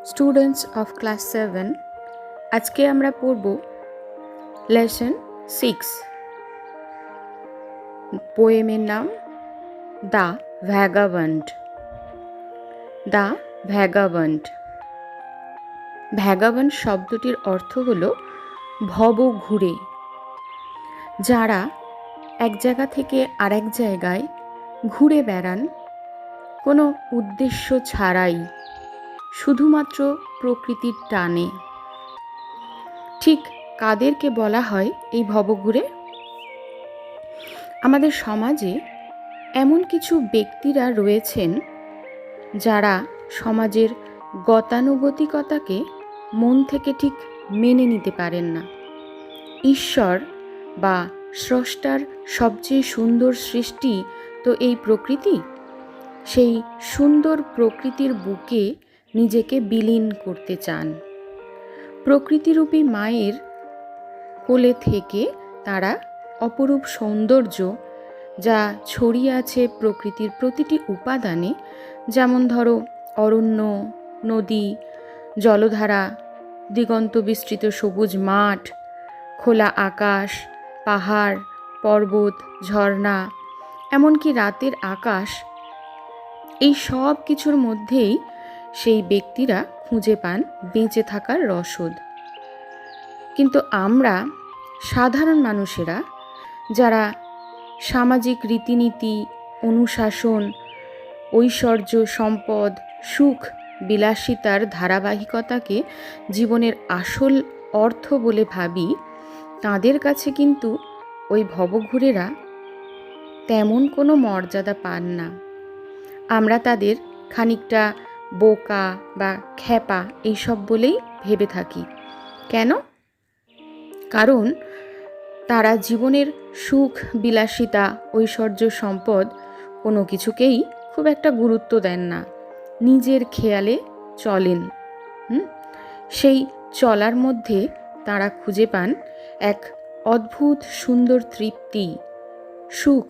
Students of class 7 আজকে আমরা পড়ব লেসন 6। পোয়েমের নাম the vagabond. The vagabond. Vagabond শব্দটির অর্থ হল ভবঘুরে। যারা এক জায়গা থেকে আরেক জায়গায় ঘুরে বেড়ান কোনো উদ্দেশ্য ছাড়াই, শুধুমাত্র প্রকৃতির টানে। ঠিক কাদেরকে বলা হয় এই ভবঘুরে? আমাদের সমাজে এমন কিছু ব্যক্তিরা রয়েছেন যারা সমাজের গতানুগতিকতাকে মন থেকে ঠিক মেনে নিতে পারেন না। ঈশ্বর বা স্রষ্টার সবচেয়ে সুন্দর সৃষ্টি তো এই প্রকৃতি। সেই সুন্দর প্রকৃতির বুকে নিজেকে বিলীন করতে চান। প্রকৃতিরূপী মায়ের কোলে থেকে তারা অপরূপ সৌন্দর্য যা ছড়িয়ে আছে প্রকৃতির প্রতিটি উপাদানে, যেমন ধরো অরণ্য, নদী, জলধারা, দিগন্ত বিস্তৃত সবুজ মাঠ, খোলা আকাশ, পাহাড়, পর্বত, ঝর্ণা, এমনকি রাতের আকাশ, এই সব কিছুর মধ্যেই সেই ব্যক্তিরা খুঁজে পান বেঁচে থাকার রসদ। কিন্তু আমরা সাধারণ মানুষেরা, যারা সামাজিক রীতিনীতি, অনুশাসন, ঐশ্বর্য, সম্পদ, সুখ, বিলাসিতার ধারাবাহিকতাকে জীবনের আসল অর্থ বলে ভাবি, তাদের কাছে কিন্তু ওই ভবঘুরেরা তেমন কোনো মর্যাদা পান না। আমরা তাদের খানিকটা বোকা বা খ্যাপা এইসব বলেই ভেবে থাকি। কেন? কারণ তারা জীবনের সুখ, বিলাসিতা, ঐশ্বর্য, সম্পদ কোনো কিছুকেই খুব একটা গুরুত্ব দেন না, নিজের খেয়ালে চলেন। সেই চলার মধ্যে তারা খুঁজে পান এক অদ্ভুত সুন্দর তৃপ্তি, সুখ,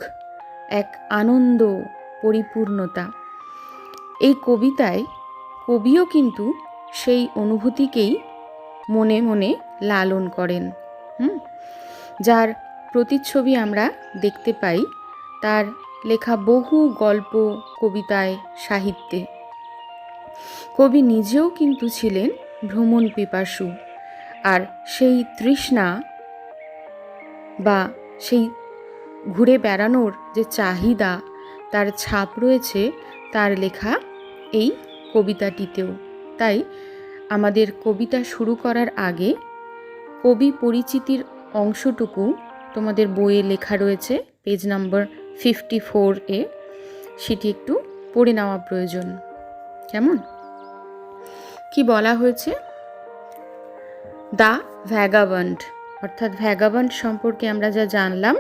এক আনন্দ, পরিপূর্ণতা। এই কবিতায় কবিও কিন্তু সেই অনুভূতিকেই মনে মনে লালন করেন। যার প্রতিচ্ছবি আমরা দেখতে পাই তার লেখা বহু গল্প, কবিতায়, সাহিত্যে। কবি নিজেও কিন্তু ছিলেন ভ্রমণ পিপাসু, আর সেই তৃষ্ণা বা সেই ঘুরে বেড়ানোর যে চাহিদা, তার ছাপ রয়েছে তার লেখা এই কবিতাটিতেও। তাই আমাদের কবিতা শুরু করার আগে কবি পরিচিতির অংশটুকু তোমাদের বইয়ে লেখা রয়েছে, পেজ নাম্বার 54-এ, সেটি একটু পড়ে নেওয়া প্রয়োজন। কেমন? কি বলা হয়েছে? দ্য ভ্যাগাবন্ড, অর্থাৎ ভ্যাগাবন্ড সম্পর্কে আমরা যা জানলাম,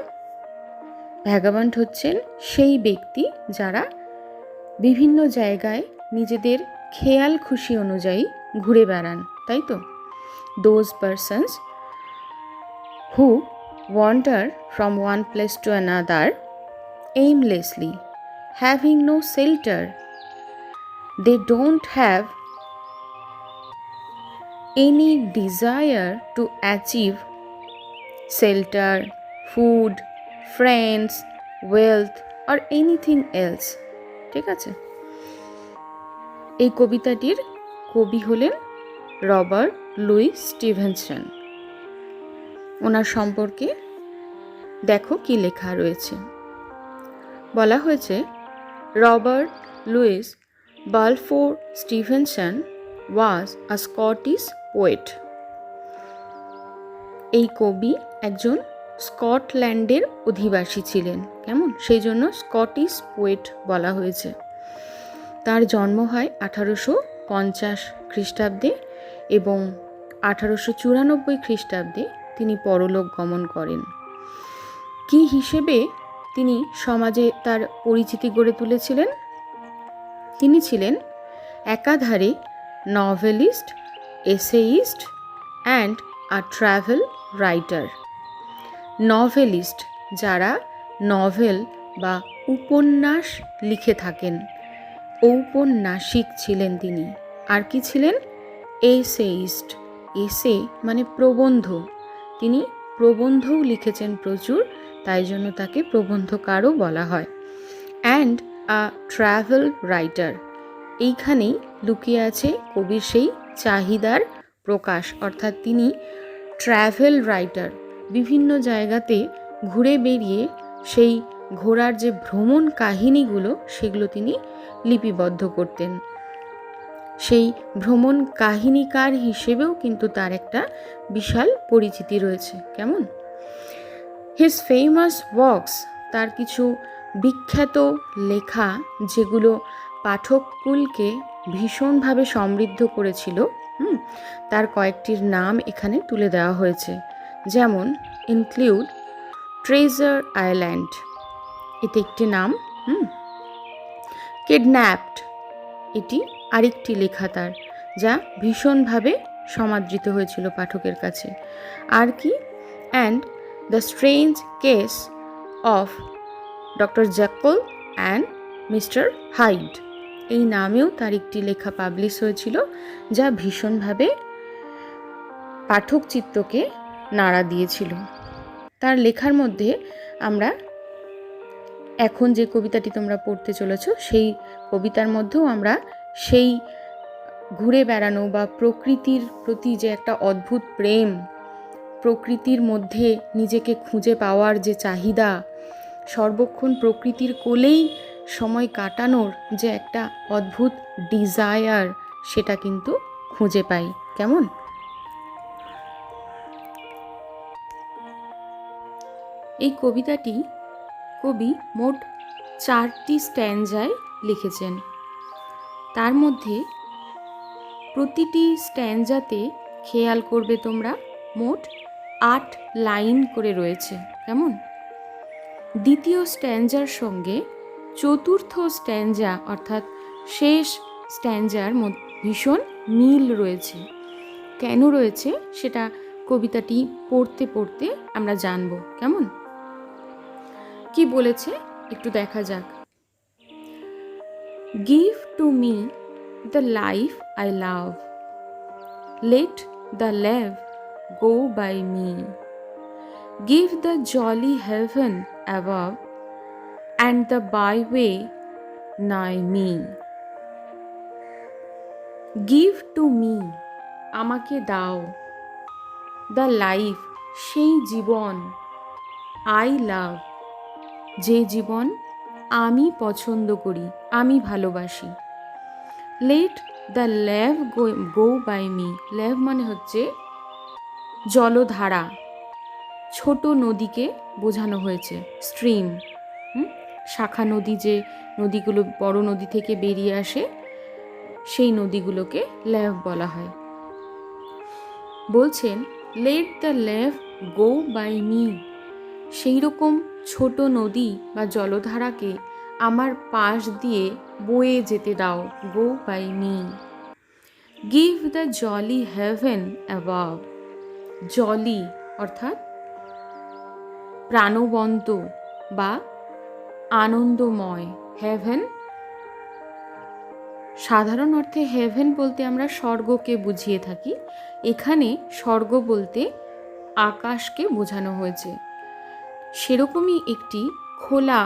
ভ্যাগাবন্ড হচ্ছেন সেই ব্যক্তি যারা বিভিন্ন জায়গায় নিজেদের খেয়াল খুশি অনুযায়ী ঘুরে বেড়ান, তাই তো? Those persons who wander from one place to another aimlessly, having no shelter. They don't have any desire to achieve shelter, food, friends, wealth or anything else. ঠিক আছে? এই কবিতাটির কবি হলেন রবার্ট লুইস স্টিভেনসন। ওনার সম্পর্কে দেখো কি লেখা রয়েছে। বলা হয়েছে, রবার্ট লুইস বালফোর স্টিভেনসন ওয়াজ আ স্কটিশ পোয়েট। এই কবি একজন স্কটল্যান্ডের অধিবাসী ছিলেন। কেমন? সেই জন্য স্কটিশ পোয়েট বলা হয়েছে। তার জন্ম হয় 1850 খ্রিস্টাব্দে এবং 1894 খ্রিস্টাব্দে তিনি পরলোক গমন করেন। কি হিসেবে তিনি সমাজে তার পরিচিতি গড়ে তুলেছিলেন? তিনি ছিলেন একাধারে novelist, essayist and a travel writer. Novelist, যারা নভেল বা উপন্যাস লিখে থাকেন, ঔপন্যাসিক ছিলেন তিনি। আর কি ছিলেন? এসেইস্ট। এসে মানে প্রবন্ধ, তিনি প্রবন্ধও লিখেছেন প্রচুর, তাই জন্য তাকে প্রবন্ধকারও বলা হয়। অ্যান্ড আ ট্রাভেল রাইটার, এইখানেই লুকিয়ে আছে কবির সেই চাহিদার প্রকাশ, অর্থাৎ তিনি ট্রাভেল রাইটার, বিভিন্ন জায়গাতে ঘুরে বেরিয়ে সেই ঘোরার যে ভ্রমণ কাহিনীগুলো সেগুলো তিনি লিপিবদ্ধ করতেন। সেই ভ্রমণ কাহিনীকার হিসেবেও কিন্তু তার একটা বিশাল পরিচিতি রয়েছে। কেমন? হিজ ফেমাস ওয়ার্কস, তার কিছু বিখ্যাত লেখা যেগুলো পাঠককুলকে ভীষণভাবে সমৃদ্ধ করেছিল, তার কয়েকটির নাম এখানে তুলে দেওয়া হয়েছে। যেমন ইনক্লুড ট্রেজার আইল্যান্ড, এটি একটি নাম। কিডন্যাপড, এটি আরেকটি লেখা তার, যা ভীষণভাবে সমাদৃত হয়েছিল পাঠকের কাছে। আর কি? And the strange case of doctor Jekyll and mister hide, এই নামেও তার একটি লেখা পাবলিশ হয়েছিল, যা ভীষণভাবে পাঠক চিত্তকে নাড়া দিয়েছিল। তার লেখার মধ্যে আমরা এখন যে কবিতাটি তোমরা পড়তে চলেছ, সেই কবিতার মধ্যেও আমরা সেই ঘুরে বেড়ানো বা প্রকৃতির প্রতি যে একটা অদ্ভুত প্রেম, প্রকৃতির মধ্যে নিজেকে খুঁজে পাওয়ার যে চাহিদা, সর্বক্ষণ প্রকৃতির কোলেই সময় কাটানোর যে একটা অদ্ভুত ডিজায়ার, সেটা কিন্তু খুঁজে পাই। কেমন? এই কবিতাটি কবি মোট 4টি স্ট্যানজায় লিখেছেন। তার মধ্যে প্রতিটি স্ট্যানজাতে খেয়াল করবে তোমরা মোট 8 লাইন করে রয়েছে। কেমন? দ্বিতীয় স্ট্যানজার সঙ্গে চতুর্থ স্ট্যানজা অর্থাৎ শেষ স্ট্যানজার ভীষণ মিল রয়েছে। কেন রয়েছে সেটা কবিতাটি পড়তে পড়তে আমরা জানব। কেমন? কি বলেছে একটু দেখা যাক। Give to me the life I love, let the lave go by me, give the jolly heaven above and the byway nigh me. Give to me, আমাকে দাও, দ্য লাইফ, সেই জীবন, আই লাভ, যে জীবন আমি পছন্দ করি, আমি ভালোবাসি। Let the lave go by me, lave মানে হচ্ছে জলধারা, ছোট নদীকে বোঝানো হয়েছে, স্ট্রিম, শাখা নদী, যে নদীগুলো বড় নদী থেকে বেরিয়ে আসে সেই নদীগুলোকে ল্যাভ বলা হয়। বলছেন let the lave go by me, সেই রকম ছোট নদী বা জলধারাকে আমার পাশ দিয়ে বয়ে যেতে দাও, go by me. Give the jolly heaven above, jolly অর্থাৎ প্রাণবন্ত বা আনন্দময়, হেভেন সাধারণ অর্থে হেভেন বলতে আমরা স্বর্গকে বুঝিয়ে থাকি, এখানে স্বর্গ বলতে আকাশকে বোঝানো হয়েছে। সেরকমই একটি খোলা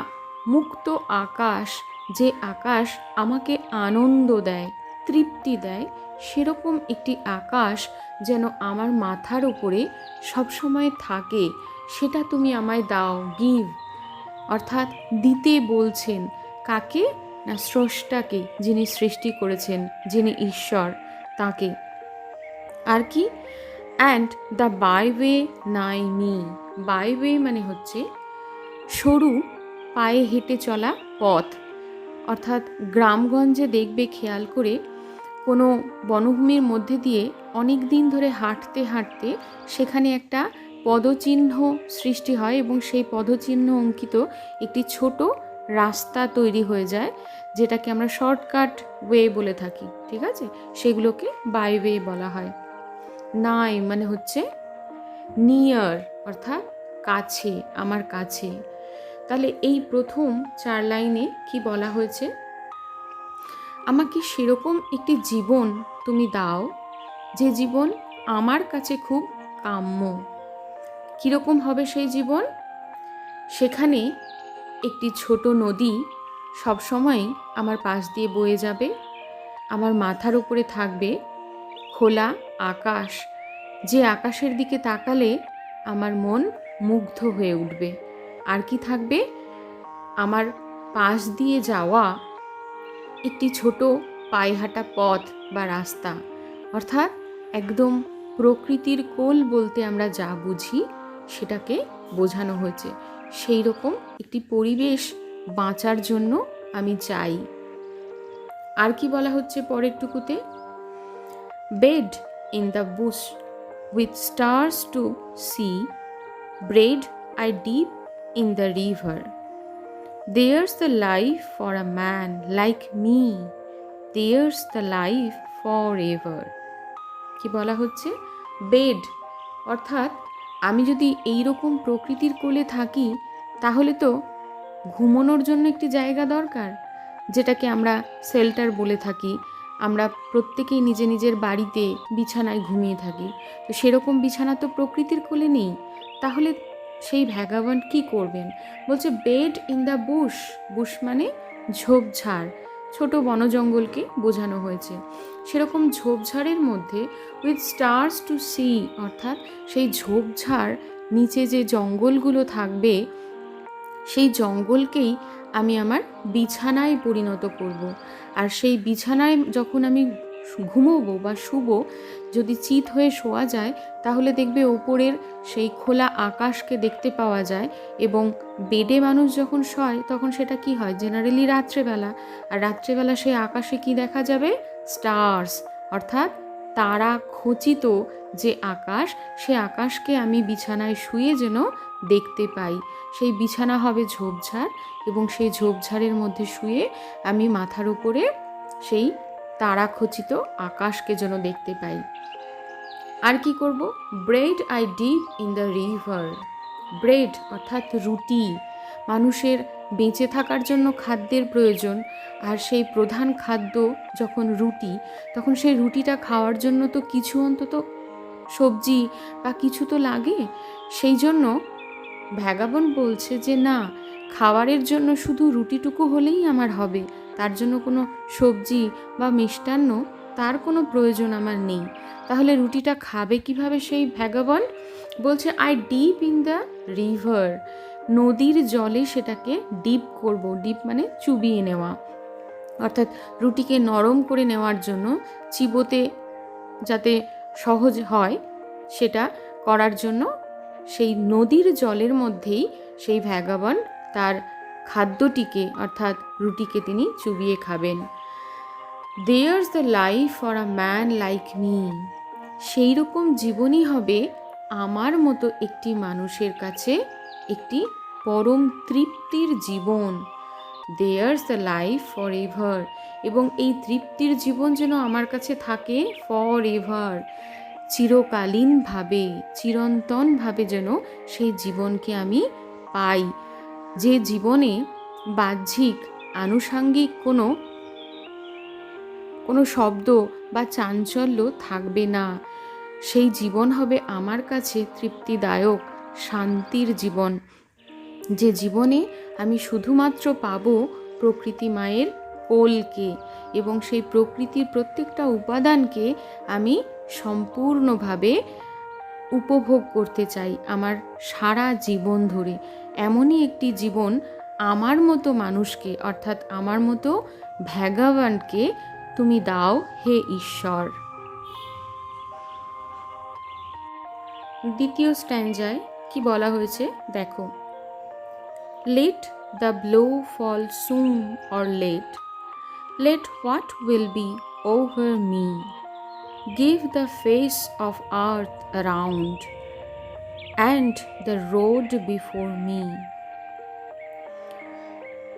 মুক্ত আকাশ, যে আকাশ আমাকে আনন্দ দেয়, তৃপ্তি দেয়, সেরকম একটি আকাশ যেন আমার মাথার উপরে সবসময় থাকে, সেটা তুমি আমায় দাও। গিভ অর্থাৎ দিতে বলছেন, কাকে? না স্রষ্টাকে, যিনি সৃষ্টি করেছেন, যিনি ঈশ্বর, তাকে। আর কি? And the byway nigh me, বাইওয়ে মানে হচ্ছে সরু পায়ে হেঁটে চলা পথ, অর্থাৎ গ্রামগঞ্জে দেখবে খেয়াল করে কোনো বনভূমির মধ্যে দিয়ে অনেক দিন ধরে হাঁটতে হাঁটতে সেখানে একটা পদচিহ্ন সৃষ্টি হয় এবং সেই পদচিহ্ন অঙ্কিত একটি ছোট রাস্তা তৈরি হয়ে যায়, যেটাকে আমরা শর্টকাট ওয়ে বলে থাকি। ঠিক আছে, সেগুলোকে বাইওয়ে বলা হয়। নাই মানে হচ্ছে নিয়ার, অর্থাৎ কাছে, আমার কাছে। তাহলে এই প্রথম 4 লাইনে কি বলা হয়েছে? আমাকে সেরকম একটি জীবন তুমি দাও যে জীবন আমার কাছে খুব কাম্য। কীরকম হবে সেই জীবন? সেখানে একটি ছোট নদী সবসময় আমার পাশ দিয়ে বয়ে যাবে, আমার মাথার উপরে থাকবে খোলা আকাশ, যে আকাশের দিকে তাকালে আমার মন মুগ্ধ হয়ে উঠবে। আর কি থাকবে? আমার পাশ দিয়ে যাওয়া একটি ছোট পায়ে হাঁটা পথ বা রাস্তা, অর্থাৎ একদম প্রকৃতির কোল বলতে আমরা যা বুঝি সেটাকে বোঝানো হয়েছে। সেই রকম একটি পরিবেশ বাঁচার জন্য আমি চাই। আর কি বলা হচ্ছে পরের টুকুতে? Bed in the bush with stars to see, braid I deep in the river. There's the life for a man like me, there's the life forever. কি বলা হচ্ছে? বেড, অর্থাৎ আমি যদি এই রকম প্রকৃতির কোলে থাকি তাহলে তো ঘুমানোর জন্য একটি জায়গা দরকার, যেটাকে আমরা শেল্টার বলে থাকি। আমরা প্রত্যেকেই নিজের বাড়িতে বিছানায় ঘুমিয়ে থাকি, তো সেরকম বিছানা তো প্রকৃতির কোলে নেই। তাহলে সেই ভ্যাগাবন্ড কি করবেন? বলছে bed in the Bush, Bush মানে ঝোপঝাড়, ছোট বনজঙ্গলকে বোঝানো হয়েছে। সেরকম ঝোপঝাড়ের মধ্যে উইথ স্টার্স টু সি, অর্থাৎ সেই ঝোপঝাড় নিচে যে জঙ্গলগুলো থাকবে সেই জঙ্গলকেই আমি আমার বিছানায় পরিণত করব। আর সেই বিছানায় যখন আমি ঘুমোবো বা শুবো, যদি চিত হয়ে শোয়া যায় তাহলে দেখবে ওপরের সেই খোলা আকাশকে দেখতে পাওয়া যায়। এবং বেডে মানুষ যখন শয় তখন সেটা কি হয়? জেনারেলি রাত্রেবেলা। আর রাত্রেবেলা সেই আকাশে কি দেখা যাবে? স্টার্স, অর্থাৎ তারা খচিত যে আকাশ, সে আকাশকে আমি বিছানায় শুয়ে যেন দেখতে পাই। সেই বিছানা হবে ঝোপঝাড় এবং সেই ঝোপঝাড়ের মধ্যে শুয়ে আমি মাথার উপরে সেই তারাখচিত আকাশকে যেন দেখতে পাই। আর কি করব? Bread I deep in the river. Bread অর্থাৎ রুটি। মানুষের বেঁচে থাকার জন্য খাদ্যের প্রয়োজন, আর সেই প্রধান খাদ্য যখন রুটি, তখন সেই রুটিটা খাওয়ার জন্য তো কিছু অন্তত সবজি বা কিছু তো লাগে। সেই জন্য ভ্যাগাবন বলছে যে না, খাবারের জন্য শুধু রুটিটুকু হলেই আমার হবে, তার জন্য কোনো সবজি বা মিষ্টান্ন তার কোনো প্রয়োজন আমার নেই। তাহলে রুটিটা খাবে কিভাবে সেই ভ্যাগাবন? বলছে I deep in the river, নদীর জলে সেটাকে ডিপ করব। ডিপ মানে চুবিয়ে নেওয়া, অর্থাৎ রুটিকে নরম করে নেওয়ার জন্য চিবোতে যাতে সহজ হয় সেটা করার জন্য সেই নদীর জলের মধ্যেই সেই ভ্যাগাবন তার খাদ্যটিকে অর্থাৎ রুটিকে তিনি চুবিয়ে খাবেন। There's the life for a man like me, সেই রকম জীবনই হবে আমার মতো একটি মানুষের কাছে একটি পরম তৃপ্তির জীবন। There's the life for ever, এবং এই তৃপ্তির জীবন যেন আমার কাছে থাকে ফর এভার, চিরকালীনভাবে, চিরন্তনভাবে যেন সেই জীবনকে আমি পাই, যে জীবনে বাহ্যিক আনুষাঙ্গিক কোনো শব্দ বা চাঞ্চল্য থাকবে না। সেই জীবন হবে আমার কাছে তৃপ্তিদায়ক শান্তির জীবন, যে জীবনে আমি শুধুমাত্র পাবো প্রকৃতি মায়ের কোলকে, এবং সেই প্রকৃতির প্রত্যেকটা উপাদানকে আমি সম্পূর্ণভাবে উপভোগ করতে চাই আমার সারা জীবন ধরে। এমনই একটি জীবন আমার মতো মানুষকে, অর্থাৎ আমার মতো ভ্যাগাবানকে তুমি দাও হে ঈশ্বর। দ্বিতীয় স্ট্যাঞ্জায় কি বলা হয়েছে দেখো। Let the blow fall soon or late, let what will be over me, give the face of earth around, and the road before me.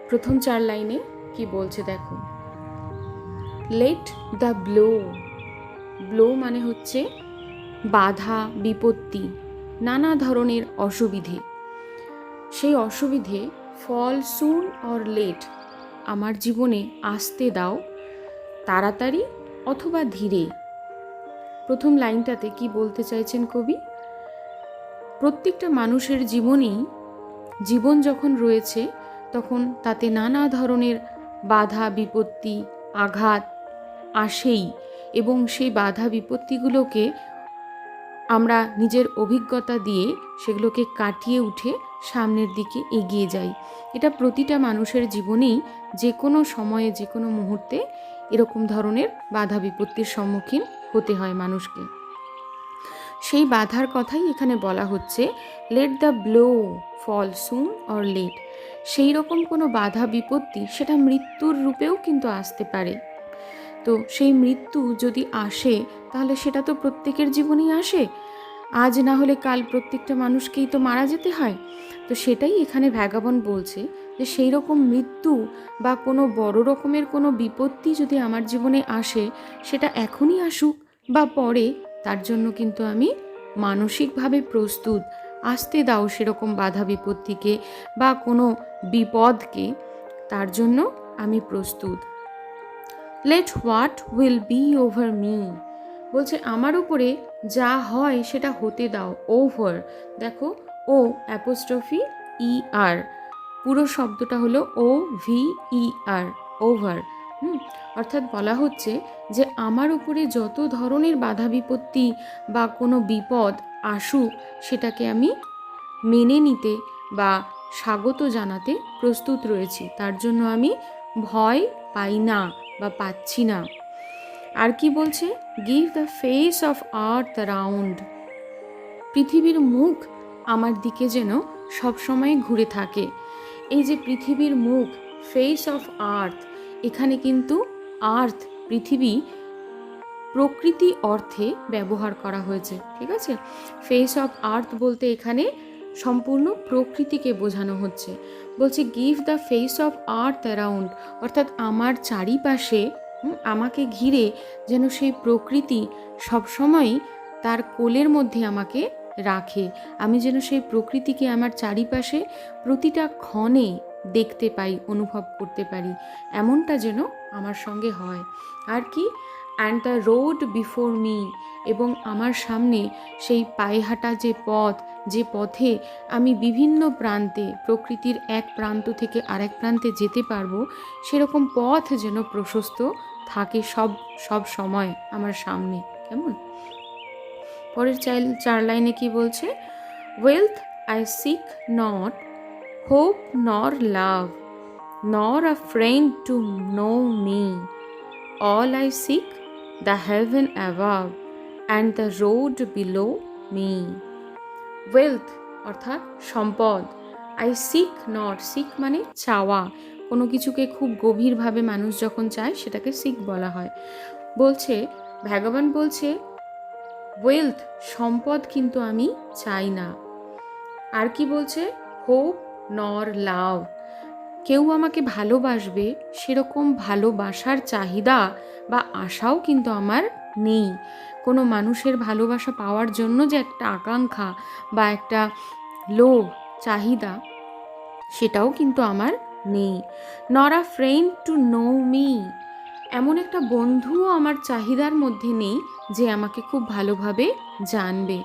প্রথম 4 লাইনে কি বলছে দেখো। Let the blow, blow মানে হচ্ছে বাধা, বিপত্তি, নানা ধরনের অসুবিধে। সেই অসুবিধে ফল সুন অর লেট, আমার জীবনে আসতে দাও, তাড়াতাড়ি অথবা ধীরে। প্রথম লাইনটাতে কি বলতে চাইছেন কবি? প্রত্যেকটা মানুষের জীবন যখন রয়েছে তখন তাতে নানা ধরনের বাধা বিপত্তি আঘাত আসেই, এবং সেই বাধা বিপত্তিগুলোকে আমরা নিজের অভিজ্ঞতা দিয়ে সেগুলোকে কাটিয়ে উঠে সামনের দিকে এগিয়ে যাই। এটা প্রতিটা মানুষের জীবনেই যে কোনো সময়ে যে কোনো মুহূর্তে এরকম ধরনের বাধা বিপত্তির সম্মুখীন হতে হয় মানুষকে। সেই বাধার কথাই এখানে বলা হচ্ছে, let the blow fall soon or late. সেই রকম কোনো বাধা বিপত্তি সেটা মৃত্যুর রূপেও কিন্তু আসতে পারে। তো সেই মৃত্যু যদি আসে তাহলে সেটা তো প্রত্যেকের জীবনেই আসে, আজ না হলে কাল প্রত্যেকটা মানুষকেই তো মারা যেতে হয়। তো সেটাই এখানে ভ্যাগাবন্ড বলছে যে সেই রকম মৃত্যু বা কোনো বড় রকমের কোনো বিপত্তি যদি আমার জীবনে আসে, সেটা এখনই আসুক বা পরে, তার জন্য কিন্তু আমি মানসিকভাবে প্রস্তুত। আসতে দাও সেরকম বাধা বিপত্তিকে বা কোনো বিপদকে, তার জন্য আমি প্রস্তুত। Let what will be over me, বলছে আমার উপরে যা হয় সেটা হতে দাও। ওভার, দেখো ও অ্যাপোস্ট্রফি ই আর, পুরো শব্দটা হলো OVER, ওভার। অর্থাৎ বলা হচ্ছে যে আমার উপরে যত ধরনের বাধা বিপত্তি বা কোনো বিপদ আসুক সেটাকে আমি মেনে নিতে বা স্বাগত জানাতে প্রস্তুত রয়েছি। তার জন্য আমি ভয় পাই না বা পাচ্ছি না। আর কি বলছে? Give the face of earth around, পৃথিবীর মুখ আমার দিকে যেন সবসময় ঘুরে থাকে। এই যে পৃথিবীর মুখ, ফেস অফ আর্থ, এখানে কিন্তু আর্থ পৃথিবী প্রকৃতি অর্থে ব্যবহার করা হয়েছে, ঠিক আছে? ফেস অফ আর্থ বলতে এখানে সম্পূর্ণ প্রকৃতিকে বোঝানো হচ্ছে। বলছে give the face of earth around, অর্থাৎ আমার চারিপাশে আমাকে ঘিরে যেন সেই প্রকৃতি সবসময় তার কোলের মধ্যে আমাকে রাখে। আমি যেন সেই প্রকৃতিকে আমার চারিপাশে প্রতিটা ক্ষণে দেখতে পাই, অনুভব করতে পারি, এমনটা যেন আমার সঙ্গে হয়। আর কি? And the road before me, এবং আমার সামনে সেই পায়ে হাঁটা যে পথ, যে পথে আমি বিভিন্ন প্রান্তে, প্রকৃতির এক প্রান্ত থেকে আরেক প্রান্তে যেতে পারবো, সেরকম পথ যেন প্রশস্ত থাকে সব সময় আমার সামনে। কেমন? পরের 4 লাইনে কি বলছে? Wealth I seek not, hope nor love, nor a friend to know me, all I seek the heaven above and the road below me. Wealth অর্থাৎ সম্পদ, আই সিক নট, সিক মানে চাওয়া, কোনো কিছুকে খুব গভীরভাবে মানুষ যখন চায় সেটাকে সিক বলা হয়। বলছে ভগবান বলছে ওয়েলথ, সম্পদ কিন্তু আমি চাই না। আর কি বলছে? হোপ নর লাভ, কেউ আমাকে ভালোবাসবে সেরকম ভালোবাসার চাহিদা বা আশাও কিন্তু আমার নেই। কোনো মানুষের ভালোবাসা পাওয়ার জন্য যে একটা আকাঙ্ক্ষা বা একটা লোভ, চাহিদা, সেটাও কিন্তু আমার নেই। নর a friend to know me, এমন একটা বন্ধুও আমার চাহিদার মধ্যে নেই যে আমাকে খুব ভালোভাবে জানবে।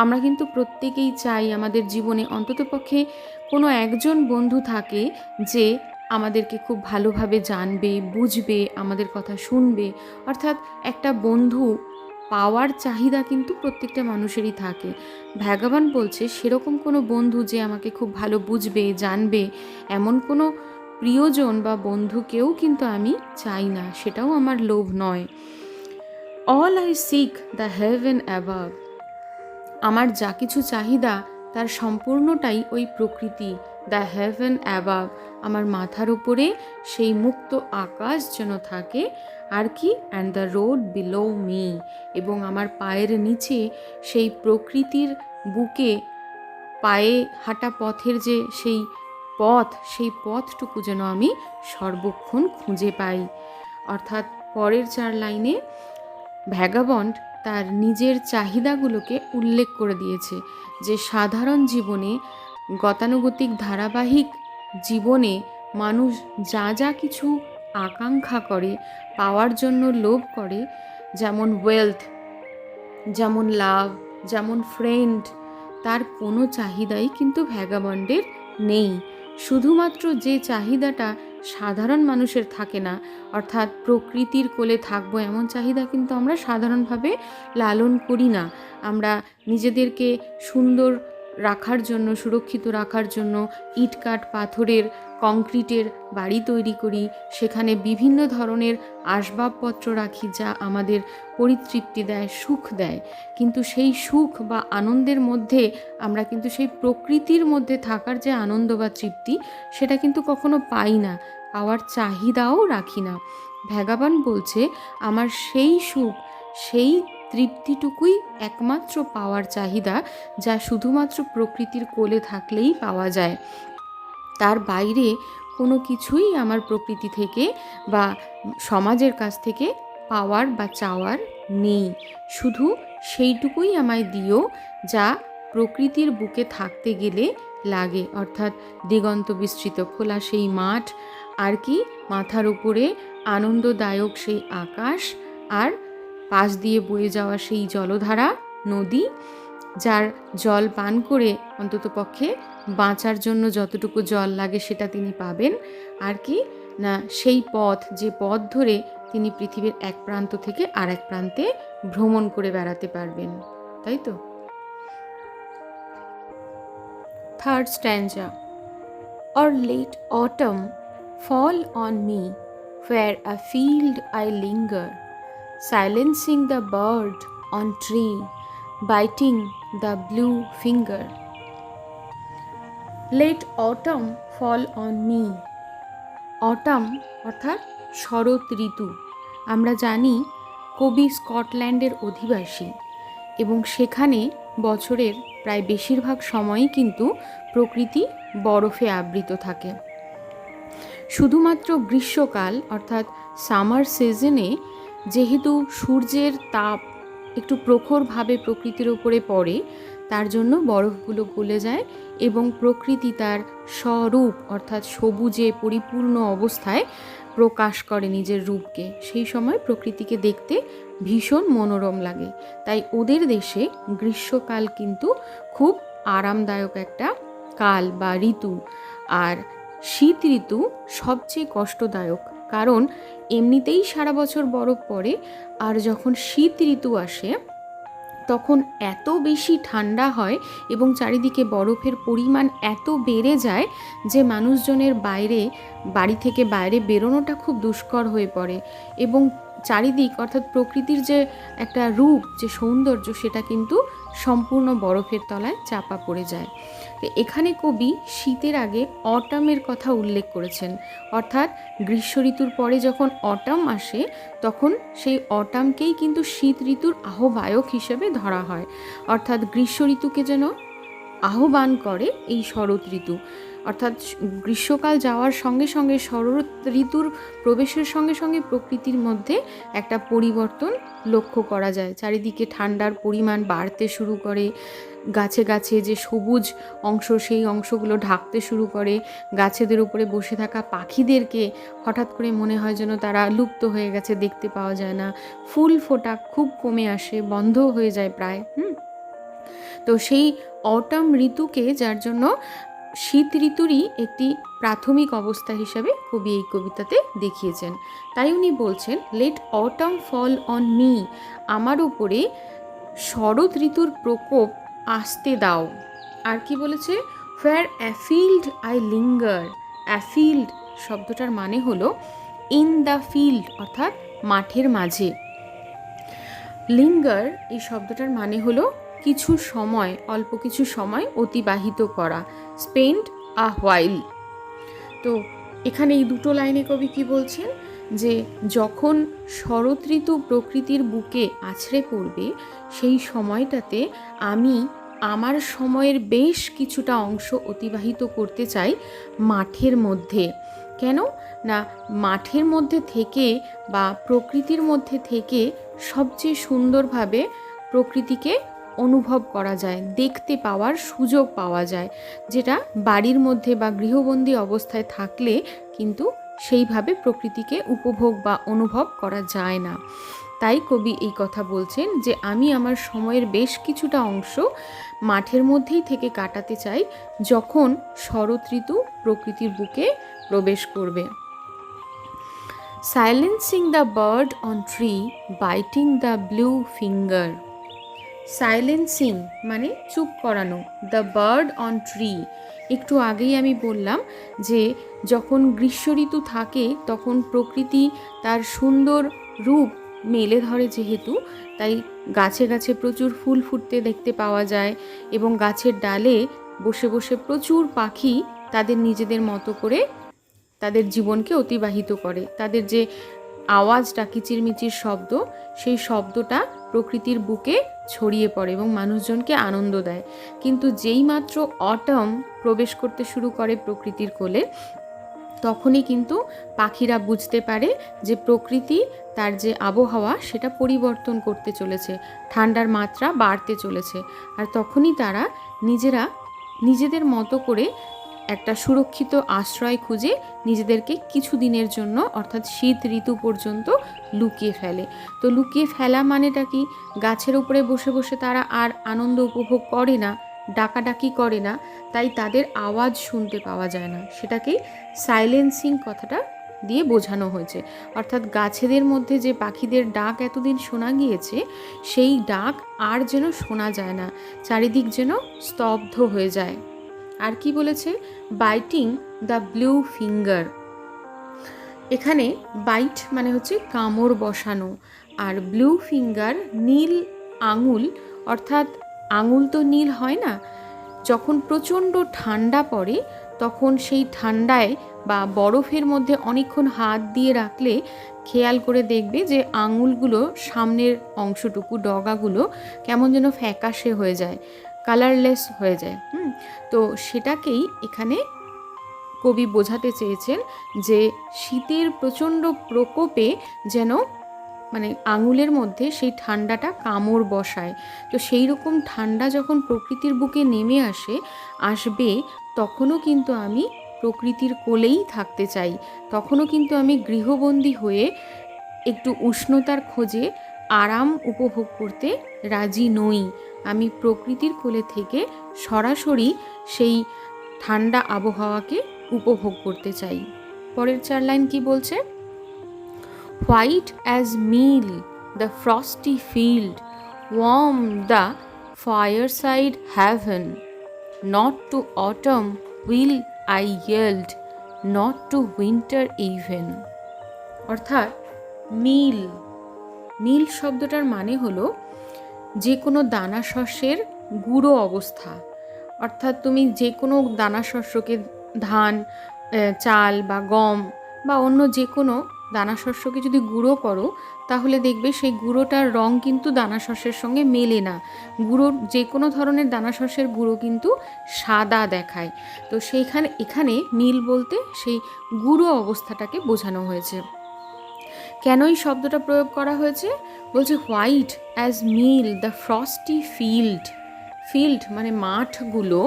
আমরা কিন্তু প্রত্যেকেই চাই আমাদের জীবনে অন্ততপক্ষে কোনো একজন বন্ধু থাকে যে আমাদেরকে খুব ভালোভাবে জানবে, বুঝবে, আমাদের কথা শুনবে। অর্থাৎ একটা বন্ধু পাওয়ার চাহিদা কিন্তু প্রত্যেকটা মানুষেরই থাকে। ভগবান বলছে সেরকম কোনো বন্ধু যে আমাকে খুব ভালো বুঝবে, জানবে, এমন কোনো প্রিয়জন বা বন্ধুকেও কিন্তু আমি চাই না, সেটাও আমার লোভ নয়। All I seek the heaven above, আমার যা কিছু চাহিদা তার সম্পূর্ণটাই ওই প্রকৃতি, দ্য হেভেন অ্যাবাভ, আমার মাথার উপরে সেই মুক্ত আকাশ যেন থাকে। আর কি? And the road below me, এবং আমার পায়ের নিচে সেই প্রকৃতির বুকে পায়ে হাঁটা পথের যে সেই পথ, সেই পথটুকু যেন আমি সর্বক্ষণ খুঁজে পাই। অর্থাৎ পরের 4 লাইনে ভ্যাগাবন্ড তার নিজের চাহিদাগুলোকে উল্লেখ করে দিয়েছে যে সাধারণ জীবনে, গতানুগতিক ধারাবাহিক জীবনে মানুষ যা যা কিছু আকাঙ্ক্ষা করে, পাওয়ার জন্য লোভ করে, যেমন ওয়েলথ, যেমন লাভ, যেমন ফ্রেন্ড, তার কোনো চাহিদাই কিন্তু ভ্যাগাবন্ডের নেই। শুধুমাত্র যে চাহিদাটা সাধারণ মানুষের থাকে না, অর্থাৎ প্রকৃতির কোলে থাকবো এমন চাহিদা কিন্তু আমরা সাধারণভাবে লালন করি না। আমরা নিজেদেরকে সুন্দর রাখার জন্য, সুরক্ষিত রাখার জন্য ইটকাঠ পাথরের, কংক্রিটের বাড়ি তৈরি করি, সেখানে বিভিন্ন ধরনের আসবাবপত্র রাখি যা আমাদের পরিতৃপ্তি দেয়, সুখ দেয়। কিন্তু সেই সুখ বা আনন্দের মধ্যে আমরা কিন্তু সেই প্রকৃতির মধ্যে থাকার যে আনন্দ বা তৃপ্তি, সেটা কিন্তু কখনো পাই না, পাওয়ার চাহিদাও রাখি না। ভ্যাগাবান বলছে আমার সেই সুখ, সেই তৃপ্তিটুকুই একমাত্র পাওয়ার চাহিদা, যা শুধুমাত্র প্রকৃতির কোলে থাকলেই পাওয়া যায়। তার বাইরে কোনো কিছুই আমার প্রকৃতি থেকে বা সমাজের কাছ থেকে পাওয়ার বা চাওয়ার নেই। শুধু সেইটুকুই আমায় দিও যা প্রকৃতির বুকে থাকতে গেলে লাগে, অর্থাৎ দিগন্ত বিস্তৃত খোলা সেই মাঠ, আর কি মাথার উপরে আনন্দদায়ক সেই আকাশ, আর পাশ দিয়ে বয়ে যাওয়া সেই জলধারা, নদী, যার জল পান করে অন্ততপক্ষে বাঁচার জন্য যতটুকু জল লাগে সেটা তিনি পাবেন। আর কি না, সেই পথ, যে পথ ধরে তিনি পৃথিবীর এক প্রান্ত থেকে আর এক প্রান্তে ভ্রমণ করে বেড়াতে পারবেন, তাই তো? Third স্ট্যান্জা। Or late autumn fall on me, where afield I linger, silencing the bird on tree, biting the blue finger. Late autumn fall on me. Autumn অর্থাৎ শরৎ ঋতু। আমরা জানি কবি স্কটল্যান্ডের অধিবাসী, এবং সেখানে বছরের প্রায় বেশিরভাগ সময়ই কিন্তু প্রকৃতি বরফে আবৃত থাকে। শুধুমাত্র গ্রীষ্মকাল অর্থাৎ সামার সিজনে যেহেতু সূর্যের তাপ একটু প্রখরভাবে প্রকৃতির ওপরে পড়ে, তার জন্য বরফগুলো গলে যায় এবং প্রকৃতি তার স্বরূপ অর্থাৎ সবুজে পরিপূর্ণ অবস্থায় প্রকাশ করে নিজের রূপকে। সেই সময় প্রকৃতিকে দেখতে ভীষণ মনোরম লাগে। তাই ওদের দেশে গ্রীষ্মকাল কিন্তু খুব আরামদায়ক একটা কাল বা ঋতু। আর শীত ঋতু সবচেয়ে কষ্টদায়ক, কারণ এমনিতেই সারা বছর বরফ পড়ে, আর যখন শীত ঋতু আসে তখন এত বেশি ঠান্ডা হয় এবং চারিদিকে বরফের পরিমাণ এত বেড়ে যায় যে মানুষজনের বাড়ি থেকে বাইরে বেরোনোটা খুব দুষ্কর হয়ে পড়ে, এবং চারিদিক অর্থাৎ প্রকৃতির যে একটা রূপ, যে সৌন্দর্য, সেটা কিন্তু সম্পূর্ণ বরফের তলায় চাপা পড়ে যায়। তো এখানে কবি শীতের আগে অটামের কথা উল্লেখ করেছেন, অর্থাৎ গ্রীষ্ম ঋতুর পরে যখন অটাম আসে তখন সেই অটামকেই কিন্তু শীত ঋতুর আহ্বায়ক হিসেবে ধরা হয়। অর্থাৎ গ্রীষ্ম ঋতুকে যেন আহ্বান করে এই শরৎ ঋতু। অর্থাৎ গ্রীষ্মকাল যাওয়ার সঙ্গে সঙ্গে শরৎ ঋতুর প্রবেশের সঙ্গে সঙ্গে প্রকৃতির মধ্যে একটা পরিবর্তন লক্ষ্য করা যায়। চারিদিকে ঠান্ডার পরিমাণ বাড়তে শুরু করে, গাছে গাছে যে সবুজ অংশ সেই অংশগুলো ঢাকতে শুরু করে, গাছেদের উপরে বসে থাকা পাখিদেরকে হঠাৎ করে মনে হয় যেন তারা লুপ্ত হয়ে গেছে, দেখতে পাওয়া যায় না। ফুল ফোটা খুব কমে আসে, বন্ধ হয়ে যায় প্রায়। তো সেই অটাম ঋতুকে, যার জন্য শীত ঋতুরই একটি প্রাথমিক অবস্থা হিসাবে কবি এই কবিতাতে দেখিয়েছেন। তাই উনি বলছেন, let autumn fall on me, আমার উপরে শরৎ ঋতুর প্রকোপ আসতে দাও। আর কি বলেছে, হোয়ার অ্যাফিল্ড আই লিঙ্গার। অ্যাফিল্ড শব্দটার মানে হলো ইন দ্য ফিল্ড, অর্থাৎ মাঠের মাঝে। লিঙ্গার এই শব্দটার মানে হলো কিছু সময়, অল্প কিছু সময় অতিবাহিত করা, স্পেন্ড আ হোয়াইল। তো এখানে এই দুটো লাইনে কবি কি বলছেন, যে যখন শরৎ ঋতু প্রকৃতির বুকে আছড়ে পড়বে সেই সময়টাতে আমি আমার সময়ের বেশ কিছুটা অংশ অতিবাহিত করতে চাই মাঠের মধ্যে। কেন না, মাঠের মধ্যে থেকে বা প্রকৃতির মধ্যে থেকে সবচেয়ে সুন্দরভাবে প্রকৃতিকে অনুভব করা যায়, দেখতে পাওয়ার সুযোগ পাওয়া যায়, যেটা বাড়ির মধ্যে বা গৃহবন্দী অবস্থায় থাকলে কিন্তু সেইভাবে প্রকৃতিকে উপভোগ বা অনুভব করা যায় না। তাই কবি এই কথা বলছেন যে আমি আমার সময়ের বেশ কিছুটা অংশ মাঠের মধ্যেই থেকে কাটাতে চাই, যখন শরৎ ঋতু প্রকৃতির বুকে প্রবেশ করবে। Silencing the bird on tree, biting the blue finger. Silencing মানে চুপ করানো, দ্য বার্ড অন ট্রি, একটু আগেই আমি বললাম যে যখন গ্রীষ্ম ঋতু থাকে তখন প্রকৃতি তার সুন্দর রূপ মেলে ধরে, যেহেতু তাই গাছে গাছে প্রচুর ফুল ফুটতে দেখতে পাওয়া যায় এবং গাছের ডালে বসে বসে প্রচুর পাখি তাদের নিজেদের মতো করে তাদের জীবনকে অতিবাহিত করে। তাদের যে আওয়াজটা, কিচিরমিচির শব্দ, সেই শব্দটা প্রকৃতির বুকে ছড়িয়ে পড়ে এবং মানুষজনকে আনন্দ দেয়। কিন্তু যেই মাত্র অটম প্রবেশ করতে শুরু করে প্রকৃতির কোলে, তখনই কিন্তু পাখিরা বুঝতে পারে যে প্রকৃতি তার যে আবহাওয়া সেটা পরিবর্তন করতে চলেছে, ঠান্ডার মাত্রা বাড়তে চলেছে। আর তখনই তারা নিজেদের মতো করে একটা সুরক্ষিত আশ্রয় খুঁজে নিজেদেরকে কিছু দিনের জন্য, অর্থাৎ শীত ঋতু পর্যন্ত লুকিয়ে ফেলে। তো লুকিয়ে ফেলা মানেটা কি? গাছের উপরে বসে বসে তারা আর আনন্দ উপভোগ করে না, ডাকাডাকি করে না, তাই তাদের আওয়াজ শুনতে পাওয়া যায় না। সেটাকেই সাইলেন্সিং কথাটা দিয়ে বোঝানো হয়েছে। অর্থাৎ গাছেদের মধ্যে যে পাখিদের ডাক এতদিন শোনা গিয়েছে, সেই ডাক আর যেন শোনা যায় না, চারিদিক যেন স্তব্ধ হয়ে যায়। আর কি বলেছে? Biting the blue finger. এখানে বাইট মানে হচ্ছে কামড় বসানো, আর ব্লু ফিঙ্গার নীল আঙুল, অর্থাৎ আঙুল তো নীল হয় না। যখন প্রচণ্ড ঠান্ডা পড়ে তখন সেই ঠান্ডায় বা বরফের মধ্যে অনেকক্ষণ হাত দিয়ে রাখলে খেয়াল করে দেখবে যে আঙুলগুলো, সামনের অংশটুকু, ডগাগুলো কেমন যেন ফ্যাকাশে হয়ে যায়, কালারলেস হয়ে যায়। তো সেটাকেই এখানে কবি বোঝাতে চেয়েছেন যে শীতের প্রচণ্ড প্রকোপে যেন মানে আঙুলের মধ্যে সেই ঠান্ডাটা কামড় বসায়। তো সেই রকম ঠান্ডা যখন প্রকৃতির বুকে নেমে আসবে, তখনও কিন্তু আমি প্রকৃতির কোলেই থাকতে চাই। তখনও কিন্তু আমি গৃহবন্দী হয়ে একটু উষ্ণতার খোঁজে আরাম উপভোগ করতে রাজি নই। আমি প্রকৃতির কোলে থেকে সরাসরি সেই ঠান্ডা আবহাওয়াকে উপভোগ করতে চাই। পরের 4 লাইন কি বলছে? White as meal the frosty field, warm the fireside heaven, not to autumn will I yield, not to winter even. অর্থাৎ মিল শব্দটার মানে হলো যে কোনো দানা শস্যের গুঁড়ো অবস্থা। অর্থাৎ তুমি যে কোনো দানা শস্যকে, ধান, চাল বা গম বা অন্য যে কোনো দানা শস্যকে যদি গুঁড়ো করো, তাহলে দেখবে সেই গুঁড়োটার রং কিন্তু দানা শস্যের সঙ্গে মেলে না। যে কোনো ধরনের দানা শস্যের গুঁড়ো কিন্তু সাদা দেখায়। তো এখানে মিল বলতে সেই গুঁড়ো অবস্থাটাকে বোঝানো হয়েছে। কেন এই শব্দটা প্রয়োগ করা হয়েছে? বলছে white as meal the frosty field মানে মাঠগুলো,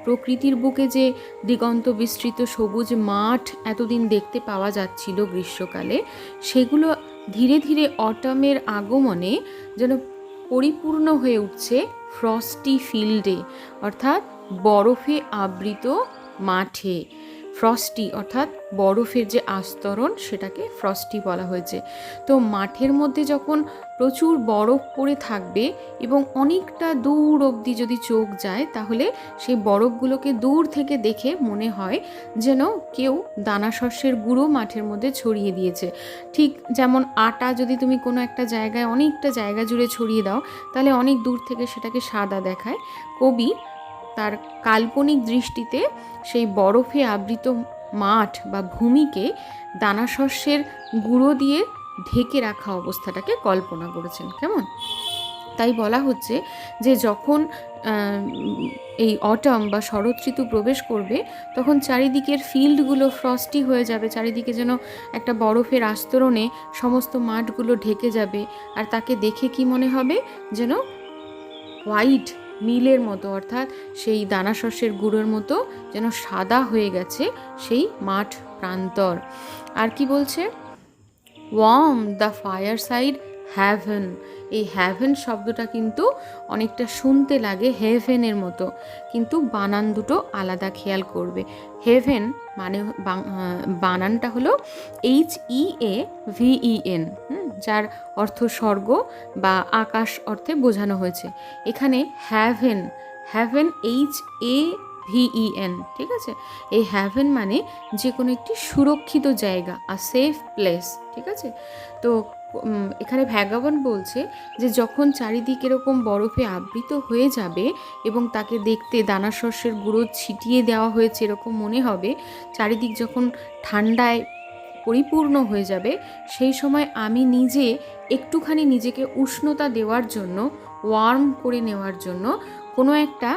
প্রকৃতির বুকে যে দিগন্ত বিস্তৃত সবুজ মাঠ এতদিন দেখতে পাওয়া যাচ্ছিল গ্রীষ্মকালে, সেগুলো ধীরে ধীরে অটমের আগমনে যেন পরিপূর্ণ হয়ে উঠছে ফ্রস্টি ফিল্ডে, অর্থাৎ বরফে আবৃত মাঠে। ফ্রস্টি অর্থাৎ বরফের যে আস্তরণ, সেটাকে ফ্রস্টি বলা হয়েছে। তো মাঠের মধ্যে যখন প্রচুর বরফ পড়ে থাকবে এবং অনেকটা দূর অবধি যদি চোখ যায়, তাহলে সেই বরফগুলোকে দূর থেকে দেখে মনে হয় যেন কেউ দানা শস্যের গুঁড়ো মাঠের মধ্যে ছড়িয়ে দিয়েছে। ঠিক যেমন আটা যদি তুমি কোনো একটা জায়গায় অনেকটা জায়গা জুড়ে ছড়িয়ে দাও, তাহলে অনেক দূর থেকে সেটাকে সাদা দেখায়। কবি তার কাল্পনিক দৃষ্টিতে সেই বরফে আবৃত মাঠ বা ভূমিকে দানা শস্যের গুঁড়ো দিয়ে ঢেকে রাখা অবস্থাটাকে কল্পনা করেছেন। কেমন? তাই বলা হচ্ছে যে যখন এই অটম বা শরৎ ঋতু প্রবেশ করবে, তখন চারিদিকের ফিল্ডগুলো ফ্রস্টি হয়ে যাবে, চারিদিকে যেন একটা বরফের আস্তরণে সমস্ত মাঠগুলো ঢেকে যাবে। আর তাকে দেখে কি মনে হবে? যেন হোয়াইট মিলের মতো, অর্থাৎ সেই দানা শস্যের গুঁড়োর মতো যেন সাদা হয়ে গেছে সেই মাঠ প্রান্তর। আর কি বলছে? Warm the fireside haven. এই হ্যাভেন শব্দটা কিন্তু অনেকটা শুনতে লাগে হেভেনের মতো, কিন্তু বানান দুটো আলাদা, খেয়াল করবে। হেভেন মানে বানানটা হলো HEAVEN, যার অর্থ স্বর্গ বা আকাশ অর্থে বোঝানো হয়েছে। এখানে হ্যাভেন, হ্যাভেন HAVEN, ঠিক আছে? এই হ্যাভেন মানে যে কোনো একটি সুরক্ষিত জায়গা, সেফ প্লেস, ঠিক আছে? তো এখানে ভ্যাগাবন বলছে যে যখন চারিদিক এরকম বরফে আবৃত হয়ে যাবে এবং তাকে দেখতে দানা শস্যের গুঁড়ো ছিটিয়ে দেওয়া হয়েছে এরকম মনে হবে, চারিদিক যখন ঠান্ডায় পরিপূর্ণ হয়ে যাবে, সেই সময় আমি নিজে একটুখানি নিজেকে উষ্ণতা দেওয়ার জন্য, ওয়ার্ম করে নেওয়ার জন্য কোনো একটা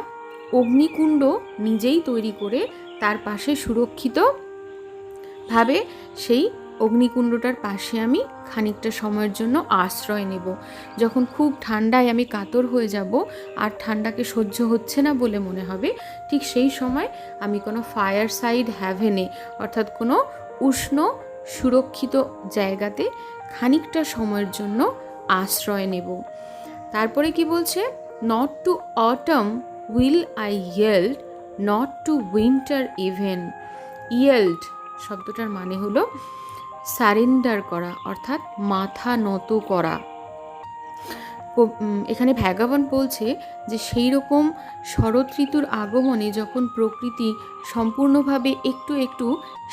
অগ্নিকুণ্ড নিজেই তৈরি করে তার পাশে সুরক্ষিতভাবে সেই অগ্নিকুণ্ডটার পাশে আমি খানিকটা সময়ের জন্য আশ্রয় নেব। যখন খুব ঠান্ডায় আমি কাতর হয়ে যাব আর ঠান্ডাকে সহ্য হচ্ছে না বলে মনে হবে, ঠিক সেই সময় আমি কোনো ফায়ার সাইড হ্যাভেনে, অর্থাৎ কোনো উষ্ণ সুরক্ষিত জায়গাতে খানিকটা সময়ের জন্য আশ্রয় নেব। তারপরে কি বলছে? Not to autumn will I yield, not to winter even. Yield শব্দটার মানে হলো সারেন্ডার করা, অর্থাৎ মাথা নত করা। এখানে ভ্যাগাবন বলছে যে সেই রকম শরৎ ঋতুর আগমনে যখন প্রকৃতি সম্পূর্ণভাবে একটু একটু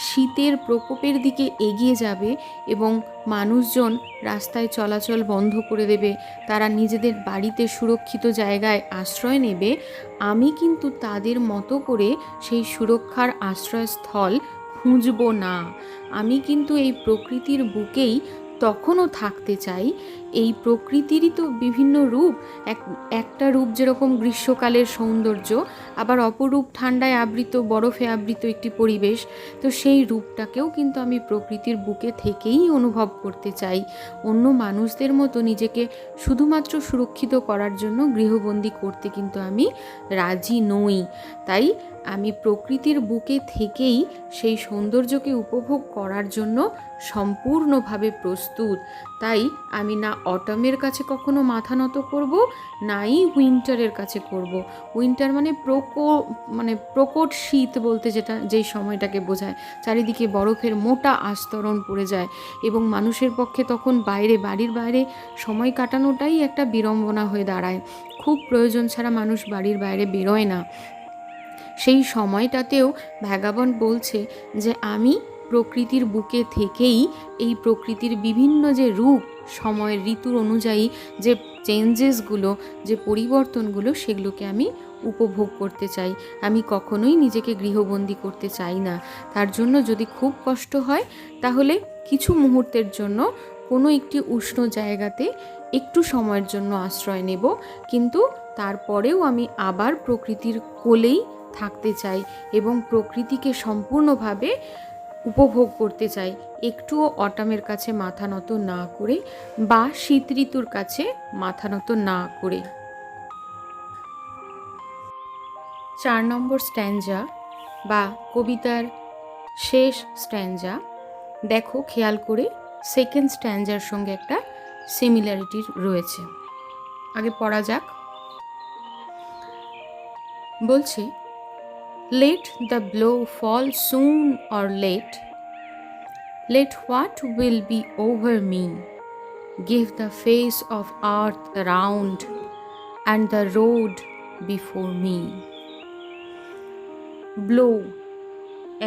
শীতের প্রকোপের দিকে এগিয়ে যাবে এবং মানুষজন রাস্তায় চলাচল বন্ধ করে দেবে, তারা নিজেদের বাড়িতে সুরক্ষিত জায়গায় আশ্রয় নেবে, আমি কিন্তু তাদের মতো করে সেই সুরক্ষার আশ্রয়স্থল খুঁজব না। আমি কিন্তু এই প্রকৃতির বুকেই তখনও থাকতে চাই। এই প্রকৃতিরই তো বিভিন্ন রূপ, একটা রূপ যেরকম গ্রীষ্মকালের সৌন্দর্য, আবার অপরূপ ঠান্ডায় আবৃত, বরফে আবৃত একটি পরিবেশ। তো সেই রূপটাকেও কিন্তু আমি প্রকৃতির বুকে থেকেই অনুভব করতে চাই। অন্য মানুষদের মতো নিজেকে শুধুমাত্র সুরক্ষিত করার জন্য গৃহবন্দী করতে কিন্তু আমি রাজি নই। তাই আমি প্রকৃতির বুকে থেকেই সেই সৌন্দর্যকে উপভোগ করার জন্য সম্পূর্ণভাবে প্রস্তুত। তাই আমি না অটমের কাছে কখনো মাথা নত করব, নাই উইন্টারের কাছে করব। উইন্টার মানে প্রকট শীত বলতে যেই সময়টাকে বোঝায়, চারিদিকে বরফের মোটা আস্তরণ পড়ে যায় এবং মানুষের পক্ষে তখন বাড়ির বাইরে সময় কাটানোটাই একটা বিড়ম্বনা হয়ে দাঁড়ায়। খুব প্রয়োজন ছাড়া মানুষ বাড়ির বাইরে বেরোয় না। সেই সময়টাতেও ভ্যাগাবন বলছে যে আমি প্রকৃতির বুকে থেকেই এই প্রকৃতির বিভিন্ন যে রূপ, সময়ের ঋতুর অনুযায়ী যে চেঞ্জেসগুলো, যে পরিবর্তনগুলো, সেগুলোকে আমি উপভোগ করতে চাই। আমি কখনোই নিজেকে গৃহবন্দী করতে চাই না। তার জন্য যদি খুব কষ্ট হয় তাহলে কিছু মুহূর্তের জন্য কোনো একটি উষ্ণ জায়গাতে একটু সময়ের জন্য আশ্রয় নেব, কিন্তু তারপরেও আমি আবার প্রকৃতির কোলেই থাকতে চাই এবং প্রকৃতিকে সম্পূর্ণভাবে উপভোগ করতে চাই, একটুও অটামের কাছে মাথা নত না করে বা শীত ঋতুর কাছে মাথা নত না করে। 4 নম্বর স্ট্যাঞ্জা বা কবিতার শেষ স্ট্যাঞ্জা, দেখো খেয়াল করে সেকেন্ড স্ট্যাঞ্জার সঙ্গে একটা সিমিলারিটি রয়েছে। আগে পড়া যাক। বলছে, let the blow fall soon or late, let what will be over me give the face of earth around and the road before me. Blow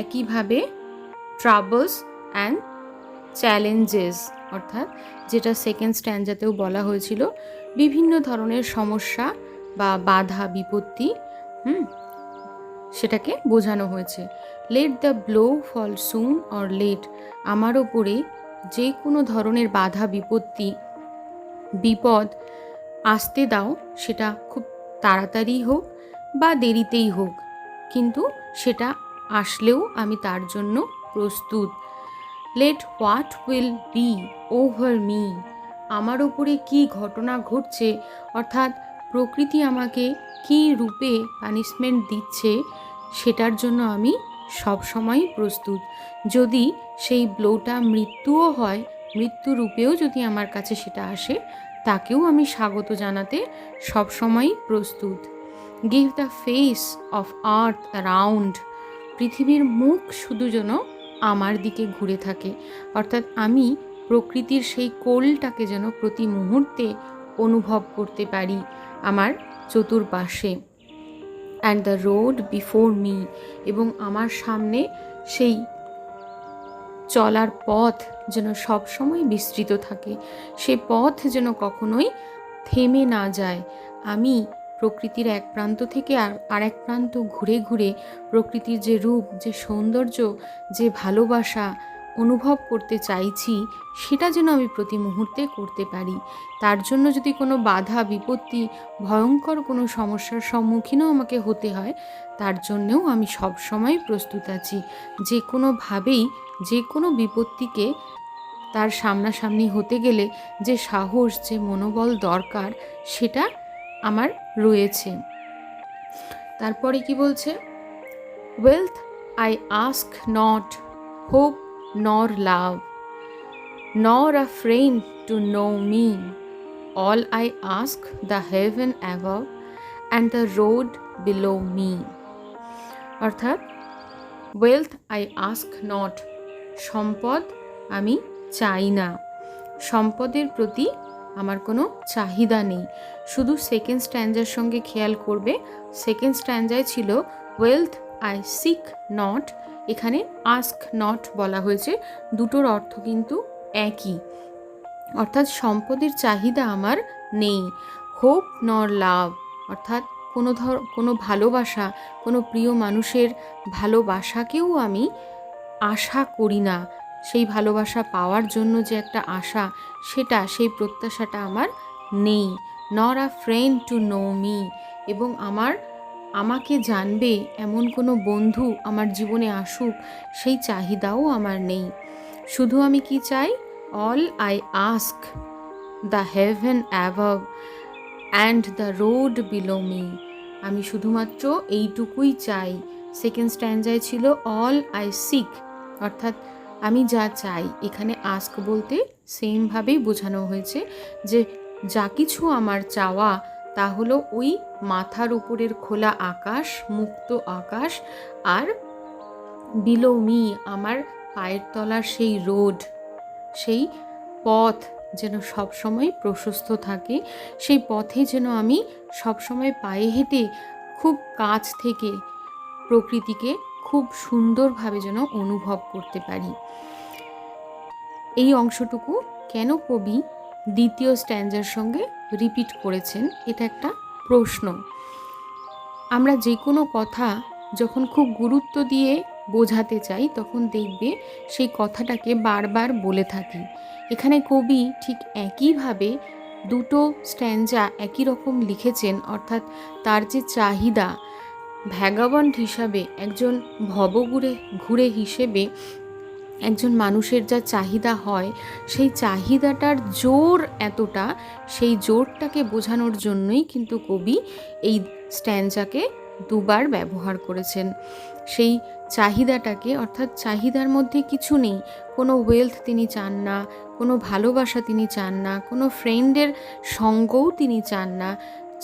একইভাবে troubles and challenges, অর্থাৎ যেটা সেকেন্ড স্ট্যাঞ্জাতেও বলা হয়েছিল, বিভিন্ন ধরনের সমস্যা বা বাধা বিপত্তি, সেটাকে বোঝানো হয়েছে। Let the blow fall soon or late, আমার ওপরে যে কোনো ধরনের বাধা বিপত্তি বিপদ আসতে দাও, সেটা খুব তাড়াতাড়ি হোক বা দেরিতেই হোক, কিন্তু সেটা আসলেও আমি তার জন্য প্রস্তুত। Let what will be over me, আমার ওপরে কি ঘটনা ঘটছে, অর্থাৎ প্রকৃতি আমাকে কি রূপে পানিশমেন্ট দিচ্ছে, সেটার জন্য আমি সবসময় প্রস্তুত। যদি সেই ব্লোটা মৃত্যুও হয় মৃত্যু রূপেও যদি আমার কাছে সেটা আসে, তাকেও আমি স্বাগত জানাতে সবসময়ই প্রস্তুত। Give the face of earth around, পৃথিবীর মুখ শুধু যেন আমার দিকে ঘুরে থাকে, অর্থাৎ আমি প্রকৃতির সেই কোলটাকে যেন প্রতি মুহূর্তে অনুভব করতে পারি আমার চতুর্পাশে। And the road before me, এবং আমার সামনে সেই চলার পথ যেন সবসময় বিস্তৃত থাকে, সে পথ যেন কখনোই থেমে না যায়। আমি প্রকৃতির এক প্রান্ত থেকে আর এক প্রান্ত ঘুরে ঘুরে প্রকৃতির যে রূপ, যে সৌন্দর্য, যে ভালোবাসা অনুভব করতে চাইছি, সেটা যেন আমি প্রতি মুহূর্তে করতে পারি। তার জন্য যদি কোনো বাধা বিপত্তি, ভয়ঙ্কর কোনো সমস্যার সম্মুখীনও আমাকে হতে হয়, তার জন্যেও আমি সবসময় প্রস্তুত আছি। যে কোনোভাবেই যে কোনো বিপত্তিকে তার সামনাসামনি হতে গেলে যে সাহস, যে মনোবল দরকার, সেটা আমার রয়েছে। তারপরে কি বলছে? Wealth I ask not, hope nor love, nor a friend to know me, all I ask the haven above and the road below me. অর্থাৎ ওয়েলথ আই আস্ক নট, সম্পদ আমি চাই না, সম্পদের প্রতি আমার কোনো চাহিদা নেই। শুধু সেকেন্ড স্ট্যান্জার সঙ্গে খেয়াল করবে, সেকেন্ড স্ট্যান্জায় ছিল ওয়েলথ আই সিক নট, এখানে আস্ক নট বলা হয়েছে, দুটোর অর্থ কিন্তু একই, অর্থাৎ সম্পদের চাহিদা আমার নেই। হোপ নর লাভ, অর্থাৎ কোনো ভালোবাসা, কোনো প্রিয় মানুষের ভালোবাসাকেও আমি আশা করি না, সেই ভালোবাসা পাওয়ার জন্য যে একটা আশা, সেই প্রত্যাশাটা আমার নেই। নর a friend to know me, এবং আমাকে জানবে এমন কোনো বন্ধু আমার জীবনে আসুক, সেই চাহিদাও আমার নেই। শুধু আমি কি চাই? All I ask the haven above and the road below me, আমি শুধুমাত্র এইটুকুই চাই। সেকেন্ড স্ট্যান্ডায় ছিল অল আই সিক, অর্থাৎ আমি যা চাই, এখানে আস্ক বলতে সেমভাবেই বোঝানো হয়েছে যে যা কিছু আমার চাওয়া, তা হলো ওই মাথার উপরের খোলা আকাশ, মুক্ত আকাশ, আর বিলো মি, আমার পায়ের তলার সেই রোড, সেই পথ যেন সবসময় প্রশস্ত থাকে, সেই পথে যেন আমি সবসময় পায়ে হেঁটে খুব কাছ থেকে প্রকৃতিকে খুব সুন্দরভাবে যেন অনুভব করতে পারি। এই অংশটুকু কেন কবি দ্বিতীয় স্ট্যান্জার সঙ্গে রিপিট করেছেন, এটা একটা প্রশ্ন। আমরা যে কোনো কথা যখন খুব গুরুত্ব দিয়ে বোঝাতে চাই, তখন দেখবে সেই কথাটাকে বারবার বলে থাকি। এখানে কবি ঠিক একইভাবে দুটো স্ট্যান্জা একই রকম লিখেছেন, অর্থাৎ তার যে চাহিদা, ভ্যাগাবন্ড হিসাবে, একজন ঘুরে হিসেবে একজন মানুষের যা চাহিদা হয়, সেই চাহিদাটার জোর এতটা, সেই জোরটাকে বোঝানোর জন্যই কিন্তু কবি এই স্ট্যান্জাকে দুবার ব্যবহার করেছেন। সেই চাহিদাটাকে, অর্থাৎ চাহিদার মধ্যে কিছু নেই, কোনো ওয়েলথ তিনি চান না, কোনো ভালোবাসা তিনি চান না, কোনো ফ্রেন্ডের সঙ্গও তিনি চান না,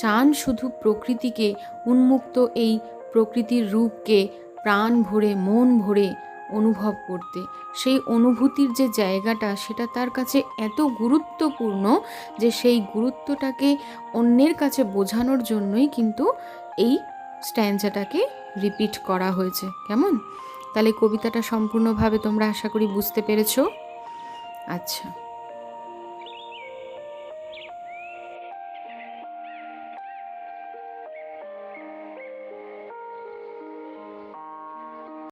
চান শুধু প্রকৃতিকে, উন্মুক্ত এই প্রকৃতির রূপকে প্রাণ ভরে, মন ভরে অনুভব করতে। সেই অনুভূতির যে জায়গাটা, সেটা তার কাছে এত গুরুত্বপূর্ণ যে সেই গুরুত্বটাকে অন্যের কাছে বোঝানোর জন্যই কিন্তু এই স্ট্যান্জাটাকে রিপিট করা হয়েছে। কেমন? তাহলে কবিতাটা সম্পূর্ণভাবে তোমরা আশা করি বুঝতে পেরেছো। আচ্ছা।